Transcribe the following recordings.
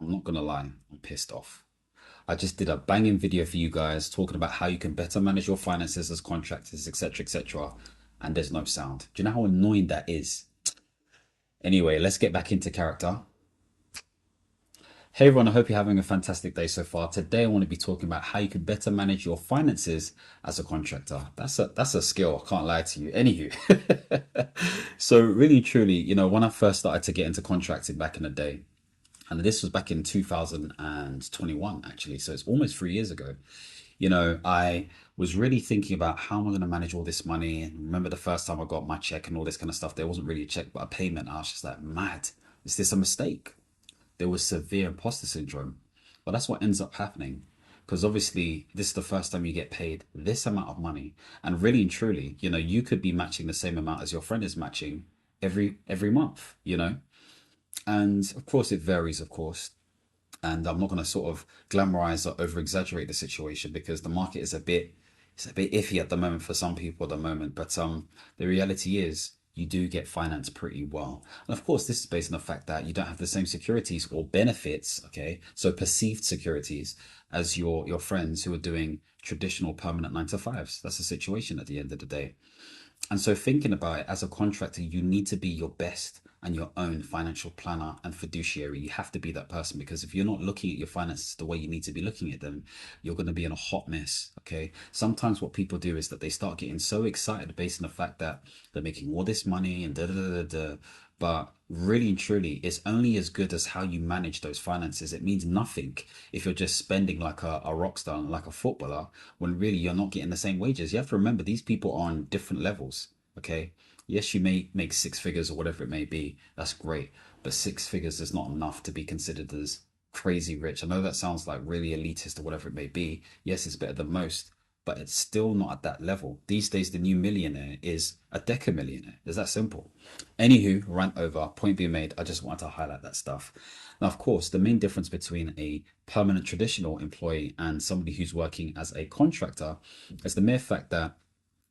I'm not gonna lie, I'm pissed off. I just did a banging video for you guys talking about how you can better manage your finances as contractors, etc., etc., and there's no sound. Do you know how annoying that is? Anyway, let's get back into character. Hey everyone, I hope you're having a fantastic day so far. Today I want to be talking about how you can better manage your finances as a contractor. That's a skill, I can't lie to you. Anywho. So really truly, when I first started to get into contracting back in the day, and this was back in 2021 actually, so it's almost 3 years ago. I was really thinking about how am I going to manage all this money. And remember the first time I got my check and all this kind of stuff, there wasn't really a check but a payment. I was just like, mad, is this a mistake? There was severe imposter syndrome. But that's what ends up happening. Because obviously, this is the first time you get paid this amount of money. And really and truly, you could be matching the same amount as your friend is matching every month. And of course it varies, of course. And I'm not going to sort of glamorize or over exaggerate the situation because the market is a bit iffy at the moment for some people at the moment. But the reality is you do get financed pretty well. And of course, this is based on the fact that you don't have the same securities or benefits, okay? So perceived securities as your friends who are doing traditional permanent 9 to 5s. That's the situation at the end of the day. And so, thinking about it as a contractor, you need to be your best and your own financial planner and fiduciary. You have to be that person because if you're not looking at your finances the way you need to be looking at them, you're going to be in a hot mess. Okay. Sometimes what people do is that they start getting so excited based on the fact that they're making all this money and da da da da da. But really and truly, it's only as good as how you manage those finances. It means nothing if you're just spending like a rock star, like a footballer, when really you're not getting the same wages. You have to remember these people are on different levels. Okay. Yes, you may make 6 figures or whatever it may be. That's great. But 6 figures is not enough to be considered as crazy rich. I know that sounds like really elitist or whatever it may be. Yes, it's better than most, but it's still not at that level. These days, the new millionaire is a deca millionaire. It's that simple. Anywho, rant over, point being made. I just wanted to highlight that stuff. Now, of course, the main difference between a permanent traditional employee and somebody who's working as a contractor is the mere fact that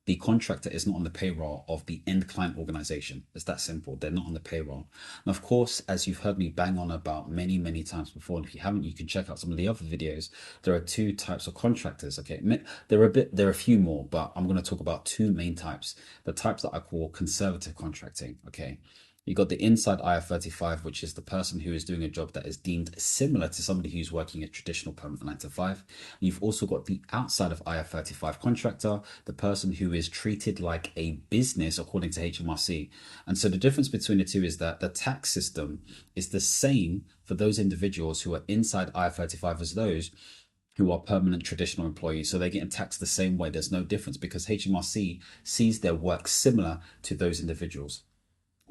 the contractor is not on the payroll of the end client organization. It's that simple. They're not on the payroll. And of course, as you've heard me bang on about many, many times before, and if you haven't, you can check out some of the other videos. There are two types of contractors. Okay, there are a few more, but I'm going to talk about two main types. The types that I call conservative contracting. Okay, you got the inside IR35, which is the person who is doing a job that is deemed similar to somebody who's working a traditional permanent 9 to 5. You've also got the outside of IR35 contractor, the person who is treated like a business according to HMRC. And so the difference between the two is that the tax system is the same for those individuals who are inside IR35 as those who are permanent traditional employees. So they're getting taxed the same way. There's no difference because HMRC sees their work similar to those individuals.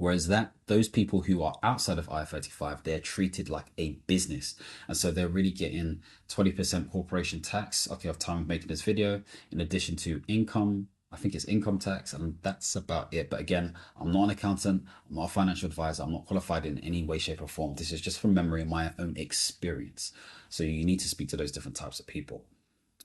Whereas that those people who are outside of I-35, they're treated like a business. And so they're really getting 20% corporation tax, okay, of time of making this video, in addition to income. I think it's income tax, and that's about it. But again, I'm not an accountant, I'm not a financial advisor, I'm not qualified in any way, shape, or form. This is just from memory and my own experience. So you need to speak to those different types of people.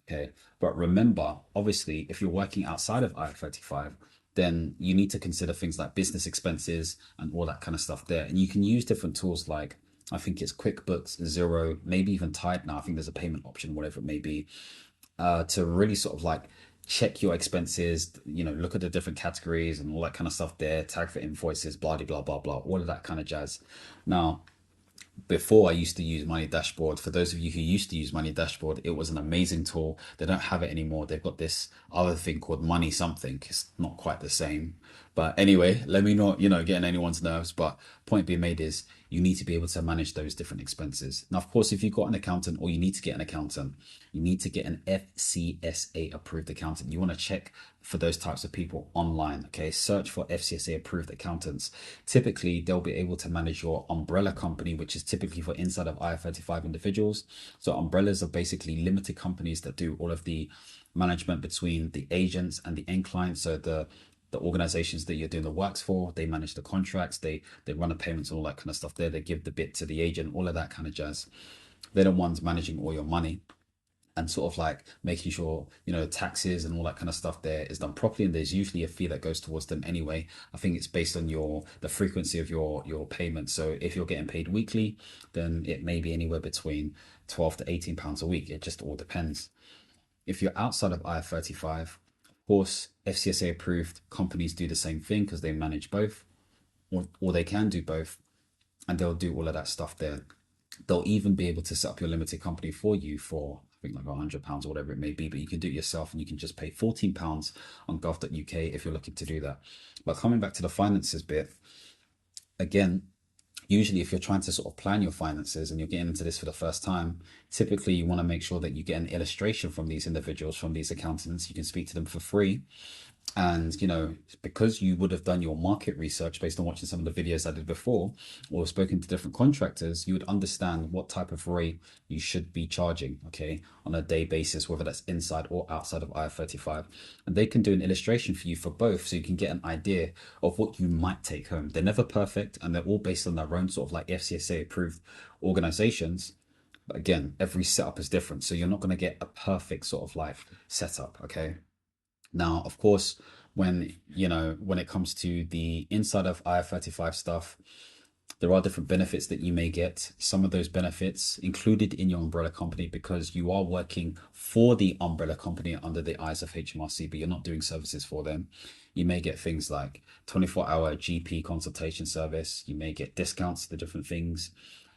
Okay. But remember, obviously, if you're working outside of IR35, then you need to consider things like business expenses and all that kind of stuff there. And you can use different tools like, I think it's QuickBooks, Zero, maybe even Tide now. I think there's a payment option, whatever it may be, to really sort of like check your expenses, look at the different categories and all that kind of stuff there, tag for invoices, blah, blah, blah, blah, all of that kind of jazz. Now, before I used to use Money Dashboard. For those of you who used to use Money Dashboard, it was an amazing tool. They don't have it anymore. They've got this other thing called Money something. It's not quite the same. But anyway, let me not, get on anyone's nerves. But point being made is you need to be able to manage those different expenses. Now, of course, if you've got an accountant or you need to get an accountant, you need to get an FCSA approved accountant. You want to check for those types of people online. Okay, search for FCSA approved accountants. Typically, they'll be able to manage your umbrella company, which is typically for inside of IR35 individuals. So umbrellas are basically limited companies that do all of the management between the agents and the end clients. So the organizations that you're doing the works for, they manage the contracts, they run the payments and all that kind of stuff there. They give the bit to the agent, all of that kind of jazz. They're the ones managing all your money. and sort of like making sure, taxes and all that kind of stuff there is done properly. And there's usually a fee that goes towards them anyway. I think it's based on the frequency of your payment. So if you're getting paid weekly, then it may be anywhere between 12 to 18 pounds a week. It just all depends. If you're outside of IR35, of course, FCSA approved companies do the same thing because they manage both, or they can do both, and they'll do all of that stuff there. They'll even be able to set up your limited company for you for, I think, like £100 or whatever it may be, but you can do it yourself and you can just pay £14 on gov.uk if you're looking to do that. But coming back to the finances bit, again, usually if you're trying to sort of plan your finances and you're getting into this for the first time, typically you want to make sure that you get an illustration from these individuals, from these accountants. You can speak to them for free, and because you would have done your market research based on watching some of the videos I did before, or spoken to different contractors, you would understand what type of rate you should be charging, okay, on a day basis, whether that's inside or outside of IR35. And they can do an illustration for you for both, so you can get an idea of what you might take home. They're never perfect, and they're all based on their own sort of like FCSA approved organizations. But again, every setup is different, so you're not going to get a perfect sort of like setup, okay? Now, of course, when it comes to the inside of IR35 stuff, there are different benefits that you may get. Some of those benefits included in your umbrella company, because you are working for the umbrella company under the eyes of HMRC, but you're not doing services for them. You may get things like 24-hour GP consultation service. You may get discounts to different things.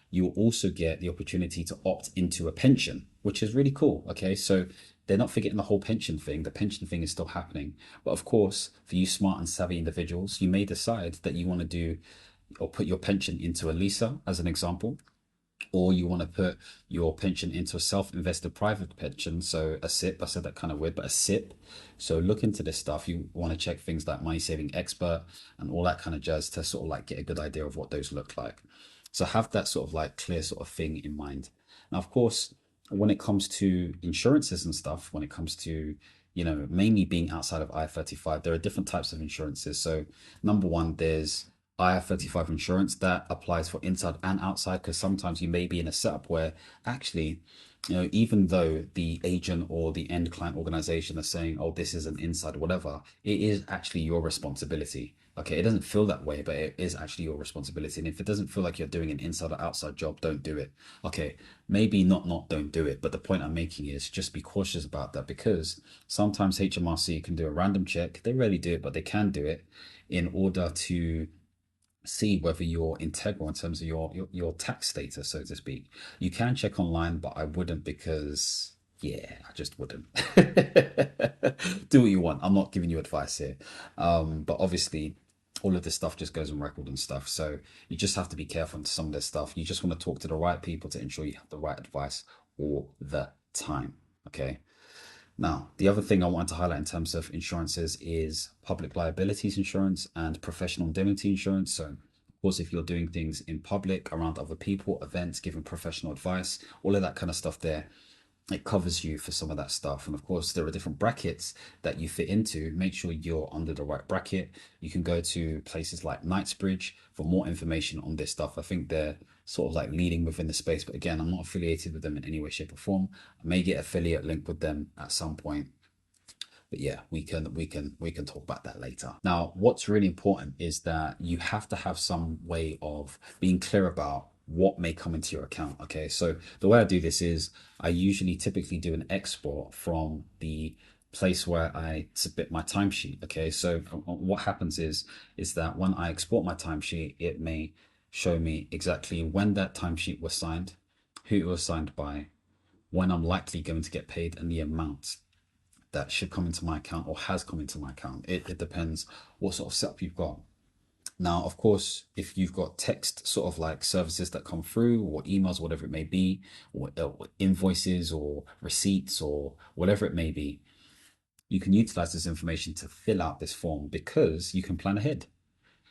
You will also get the opportunity to opt into a pension, which is really cool. Okay, so they're not forgetting the whole pension thing. The pension thing is still happening. But of course, for you smart and savvy individuals, you may decide that you want to do or put your pension into a LISA, as an example, or you want to put your pension into a self-invested private pension, so a SIP. I said that kind of weird, but a SIP. So look into this stuff. You want to check things like Money Saving Expert and all that kind of jazz to sort of like get a good idea of what those look like. So have that sort of like clear sort of thing in mind. Now, of course, when it comes to insurances and stuff, when it comes to, mainly being outside of IR35, there are different types of insurances. So number one, there's IR35 insurance that applies for inside and outside, because sometimes you may be in a setup where actually, even though the agent or the end client organization are saying, oh, this is an inside or whatever, it is actually your responsibility. Okay, it doesn't feel that way, but it is actually your responsibility. And if it doesn't feel like you're doing an inside or outside job, don't do it. Okay, maybe not don't do it. But the point I'm making is just be cautious about that, because sometimes HMRC can do a random check. They rarely do it, but they can do it in order to see whether you're integral in terms of your tax status, so to speak. You can check online, but I wouldn't, because yeah, I just wouldn't. Do what you want. I'm not giving you advice here. But obviously all of this stuff just goes on record and stuff. So you just have to be careful into some of this stuff. You just want to talk to the right people to ensure you have the right advice all the time. Okay. Now, the other thing I wanted to highlight in terms of insurances is public liabilities insurance and professional indemnity insurance. So, of course, if you're doing things in public around other people, events, giving professional advice, all of that kind of stuff there, it covers you for some of that stuff. And of course, there are different brackets that you fit into. Make sure you're under the right bracket. You can go to places like Knightsbridge for more information on this stuff. I think they're sort of like leading within the space, but again, I'm not affiliated with them in any way, shape, or form. I may get affiliate link with them at some point, but yeah, we can talk about that later. Now, what's really important is that you have to have some way of being clear about what may come into your account. Okay, so the way I do this is I usually typically do an export from the place where I submit my timesheet. Okay, so what happens is that when I export my timesheet, it may show me exactly when that timesheet was signed, who it was signed by, when I'm likely going to get paid, and the amount that should come into my account or has come into my account. It depends what sort of setup you've got. Now, of course, if you've got text sort of like services that come through, or emails, whatever it may be, or invoices or receipts or whatever it may be, you can utilize this information to fill out this form, because you can plan ahead.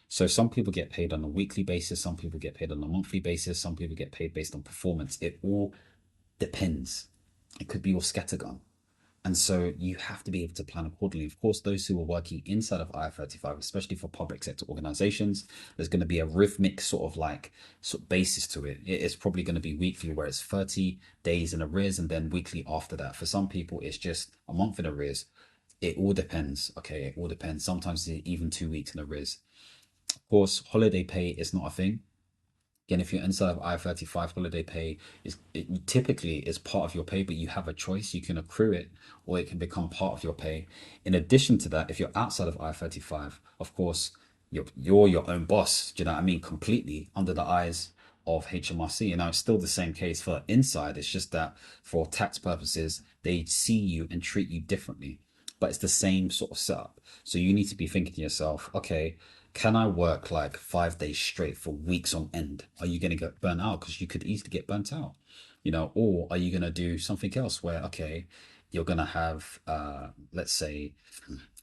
So some people get paid on a weekly basis, some people get paid on a monthly basis, some people get paid based on performance. It all depends. It could be all scattergun. And so you have to be able to plan accordingly. Of course, those who are working inside of IR35, especially for public sector organizations, there's going to be a rhythmic sort of basis to it. It's probably going to be weekly, where it's 30 days in arrears, and then weekly after that. For some people, it's just a month in arrears. It all depends. Okay, it all depends. Sometimes even 2 weeks in arrears. Of course, holiday pay is not a thing. Again, if you're inside of I-35, holiday pay is it typically is part of your pay, but you have a choice. You can accrue it, or it can become part of your pay. In addition to that, if you're outside of I-35, of course, you're your own boss. Do you know what I mean? Completely under the eyes of HMRC. And now it's still the same case for inside. It's just that for tax purposes, they see you and treat you differently. But it's the same sort of setup. So you need to be thinking to yourself, okay, can I work like 5 days straight for weeks on end? Are you going to get burnt out? Because you could easily get burnt out, or are you going to do something else where, okay, you're going to have, let's say,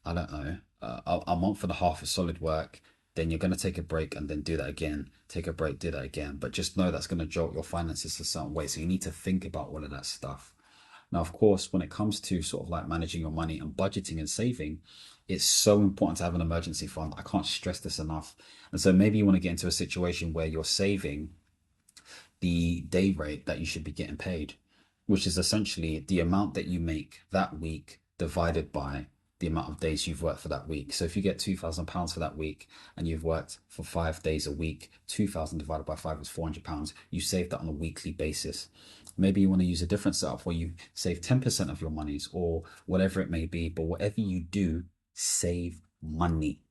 I don't know, a month and a half of solid work. Then you're going to take a break and then do that again, take a break, do that again. But just know that's going to jolt your finances a certain way. So you need to think about all of that stuff. Now, of course, when it comes to sort of like managing your money and budgeting and saving, it's so important to have an emergency fund. I can't stress this enough. And so maybe you want to get into a situation where you're saving the day rate that you should be getting paid, which is essentially the amount that you make that week divided by the amount of days you've worked for that week. So if you get £2,000 for that week and you've worked for 5 days a week, 2,000 divided by 5 is £400. You save that on a weekly basis. Maybe you want to use a different setup where you save 10% of your monies or whatever it may be. But whatever you do, save money.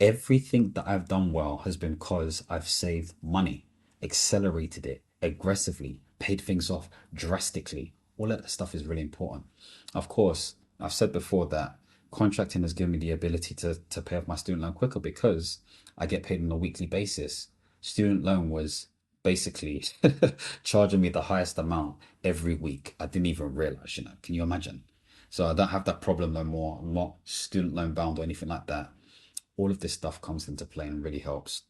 Everything that I've done well has been because I've saved money, accelerated it aggressively, paid things off drastically. All of that stuff is really important. Of course, I've said before that contracting has given me the ability to pay off my student loan quicker because I get paid on a weekly basis. Student loan was basically charging me the highest amount every week. I didn't even realize, can you imagine? So I don't have that problem no more. I'm not student loan bound or anything like that. All of this stuff comes into play and really helps.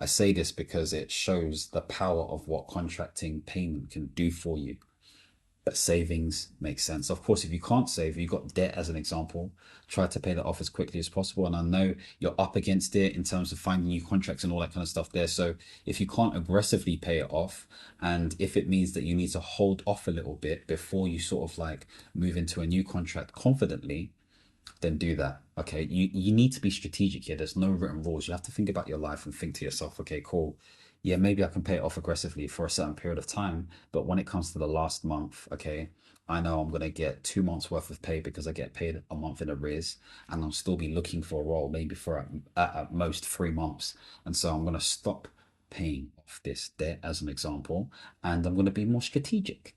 I say this because it shows the power of what contracting payment can do for you. But savings makes sense. Of course, if you can't save, you've got debt as an example, try to pay that off as quickly as possible. And I know you're up against it in terms of finding new contracts and all that kind of stuff there. So if you can't aggressively pay it off, and if it means that you need to hold off a little bit before you sort of like move into a new contract confidently, then do that. Okay. You need to be strategic here. There's no written rules. You have to think about your life and think to yourself, okay, cool. Yeah, maybe I can pay it off aggressively for a certain period of time. But when it comes to the last month, okay, I know I'm going to get 2 months worth of pay because I get paid a month in arrears, and I'll still be looking for a role maybe for at most 3 months. And so I'm going to stop paying off this debt as an example, and I'm going to be more strategic.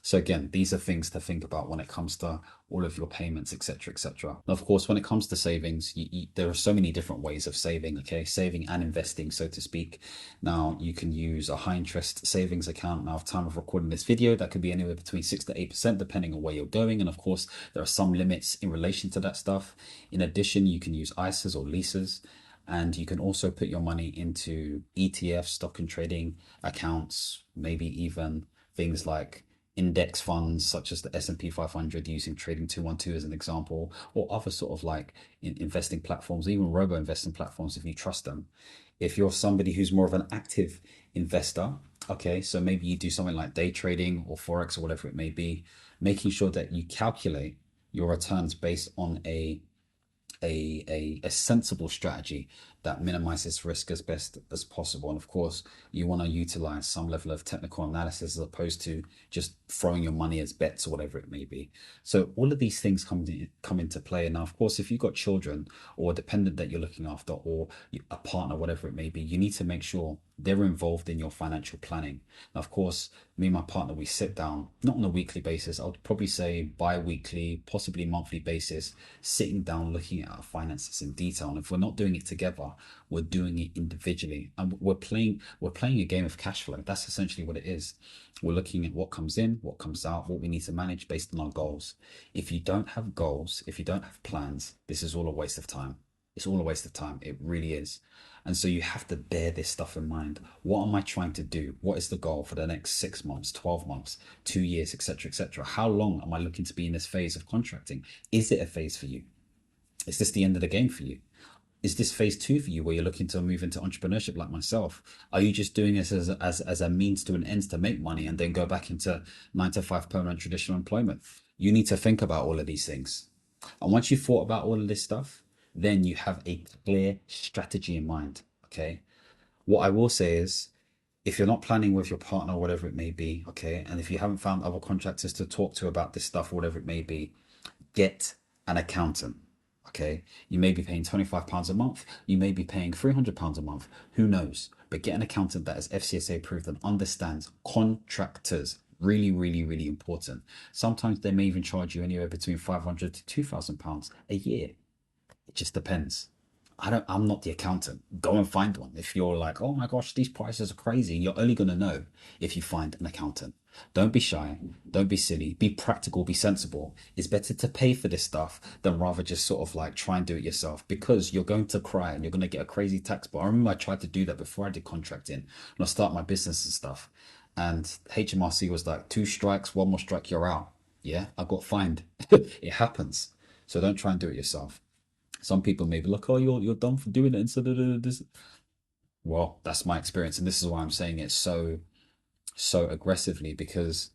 So again, these are things to think about when it comes to all of your payments, etc., etc. Now, of course, when it comes to savings, there are so many different ways of saving. Okay, saving and investing, so to speak. Now, you can use a high interest savings account. Now, at time of recording this video, that could be anywhere between 6 to 8%, depending on where you're going. And of course, there are some limits in relation to that stuff. In addition, you can use ISAs or leases. And you can also put your money into ETF, stock and trading accounts, maybe even things like index funds such as the S&P 500 using Trading 212 as an example, or other sort of like investing platforms, even robo investing platforms if you trust them. If you're somebody who's more of an active investor, okay, so maybe you do something like day trading or Forex or whatever it may be, making sure that you calculate your returns based on a sensible strategy that minimizes risk as best as possible. And of course, you want to utilize some level of technical analysis as opposed to just throwing your money as bets or whatever it may be. So all of these things come into play. And now, of course, if you've got children or a dependent that you're looking after or a partner, whatever it may be, you need to make sure they're involved in your financial planning. Now, of course, me and my partner, we sit down, not on a weekly basis, I would probably say bi-weekly, possibly monthly basis, sitting down, looking at our finances in detail. And if we're not doing it together, we're doing it individually. And we're playing a game of cash flow. That's essentially what it is. We're looking at what comes in, what comes out, what we need to manage based on our goals. If you don't have goals, if you don't have plans, this is all a waste of time. It's all a waste of time. It really is. And so you have to bear this stuff in mind. What am I trying to do? What is the goal for the next 6 months, 12 months, 2 years, etc., etc.? How long am I looking to be in this phase of contracting? Is it a phase for you? Is this the end of the game for you? Is this phase two for you where you're looking to move into entrepreneurship like myself? Are you just doing this as a means to an end to make money and then go back into 9 to 5 permanent traditional employment? You need to think about all of these things. And once you've thought about all of this stuff, then you have a clear strategy in mind. Okay. What I will say is, if you're not planning with your partner, whatever it may be, okay, and if you haven't found other contractors to talk to about this stuff, whatever it may be, get an accountant. Okay. You may be paying £25 a month. You may be paying £300 a month. Who knows? But get an accountant that is FCSA approved and understands contractors. Really, really, really important. Sometimes they may even charge you anywhere between £500 to £2,000 a year. It just depends. I'm not the accountant. Go and find one. If you're like, oh my gosh, these prices are crazy, you're only going to know if you find an accountant. Don't be shy. Don't be silly. Be practical. Be sensible. It's better to pay for this stuff than rather just sort of like try and do it yourself, because you're going to cry and you're going to get a crazy tax bill. I remember I tried to do that before I did contracting and I started my business and stuff. And HMRC was like, two strikes, one more strike, you're out. Yeah, I got fined. It happens. So don't try and do it yourself. Some people may be like, oh, you're done for doing it. And so this. Well, that's my experience, and this is why I'm saying it so aggressively, because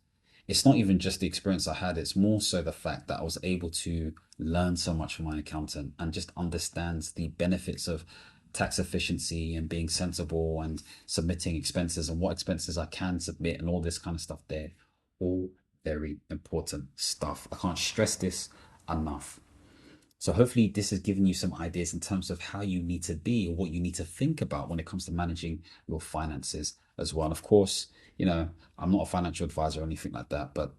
it's not even just the experience I had. It's more so the fact that I was able to learn so much from my accountant and just understand the benefits of tax efficiency and being sensible and submitting expenses and what expenses I can submit and all this kind of stuff there. All very important stuff. I can't stress this enough. So hopefully this has given you some ideas in terms of how you need to be or what you need to think about when it comes to managing your finances as well. And of course, I'm not a financial advisor or anything like that, but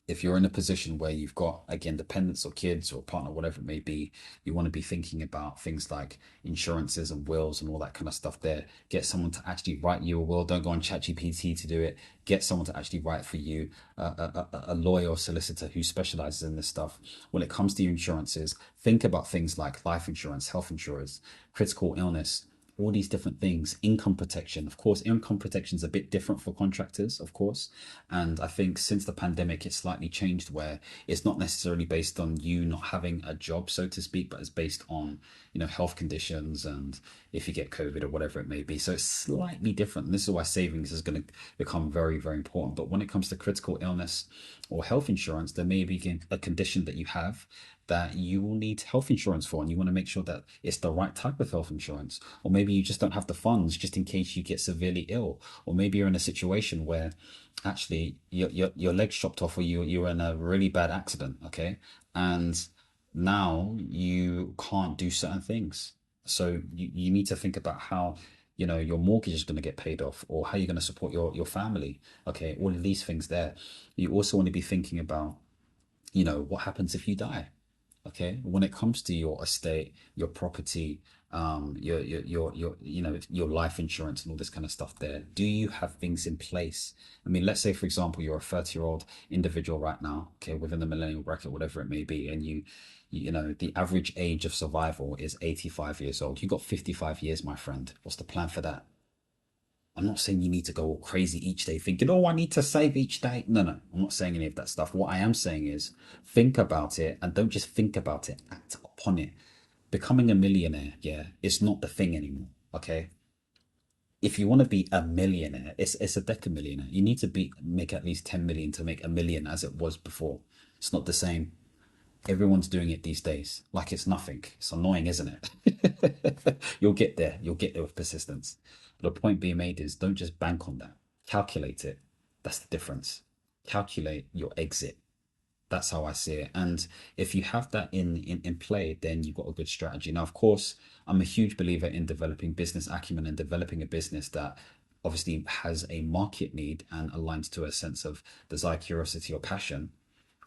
if you're in a position where you've got, again, dependents or kids or partner, whatever it may be, you want to be thinking about things like insurances and wills and all that kind of stuff there. Get someone to actually write you a will. Don't go on ChatGPT to do it. Get someone to actually write for you, a lawyer or solicitor who specializes in this stuff. When it comes to your insurances, think about things like life insurance, health insurance, critical illness, all these different things. Income protection, of course. Income protection is a bit different for contractors, of course, and I think since the pandemic it's slightly changed, where it's not necessarily based on you not having a job, so to speak, but it's based on health conditions and if you get COVID or whatever it may be. So it's slightly different, and this is why savings is going to become very, very important. But when it comes to critical illness or health insurance, there may be a condition that you have that you will need health insurance for, and you want to make sure that it's the right type of health insurance. Or maybe you just don't have the funds just in case you get severely ill, or maybe you're in a situation where actually your leg's chopped off, or you're in a really bad accident, okay, and now you can't do certain things. So you need to think about how your mortgage is going to get paid off, or how you're going to support your family. Okay, all of these things there. You also want to be thinking about what happens if you die. Okay, when it comes to your estate, your property, your life insurance and all this kind of stuff there, do you have things in place? I mean, let's say for example you're a 30-year-old individual right now, okay, within the millennial bracket, whatever it may be, and the average age of survival is 85 years old. You got 55 years, my friend. What's the plan for that? I'm not saying you need to go all crazy each day thinking, oh, I need to save each day. No, no, I'm not saying any of that stuff. What I am saying is think about it, and don't just think about it, act upon it. Becoming a millionaire, yeah, it's not the thing anymore. Okay. If you want to be a millionaire, it's a decamillionaire. You need to make at least 10 million to make a million, as it was before. It's not the same. Everyone's doing it these days like it's nothing. It's annoying, isn't it? You'll get there. You'll get there with persistence. But the point being made is, don't just bank on that. Calculate it. That's the difference. Calculate your exit. That's how I see it. And if you have that in play, then you've got a good strategy. Now, of course, I'm a huge believer in developing business acumen and developing a business that obviously has a market need and aligns to a sense of desire, curiosity, or passion,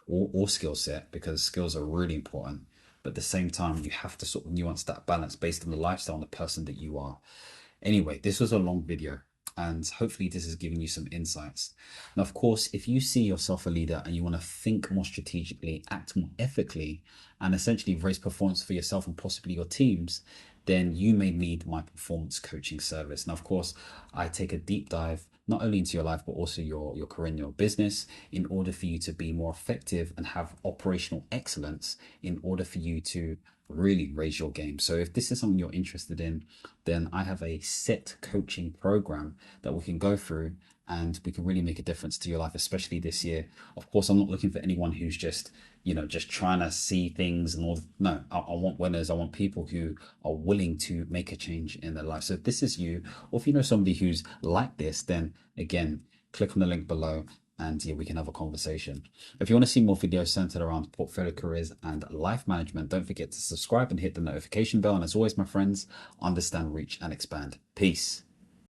or skill set, because skills are really important. But at the same time, you have to sort of nuance that balance based on the lifestyle and the person that you are. Anyway, this was a long video. And hopefully this is giving you some insights. Now, of course, if you see yourself a leader and you want to think more strategically, act more ethically, and essentially raise performance for yourself and possibly your teams, then you may need my performance coaching service. Now, of course, I take a deep dive not only into your life, but also your career and your business in order for you to be more effective and have operational excellence in order for you to really raise your game. So if this is something you're interested in, then I have a set coaching program that we can go through and we can really make a difference to your life, especially this year. Of course, I'm not looking for anyone who's just, just trying to see things and all. No, I want winners. I want people who are willing to make a change in their life. So if this is you, or if you know somebody who's like this, then again, click on the link below and yeah, we can have a conversation. If you want to see more videos centered around portfolio careers and life management, don't forget to subscribe and hit the notification bell. And as always, my friends, understand, reach, and expand. Peace.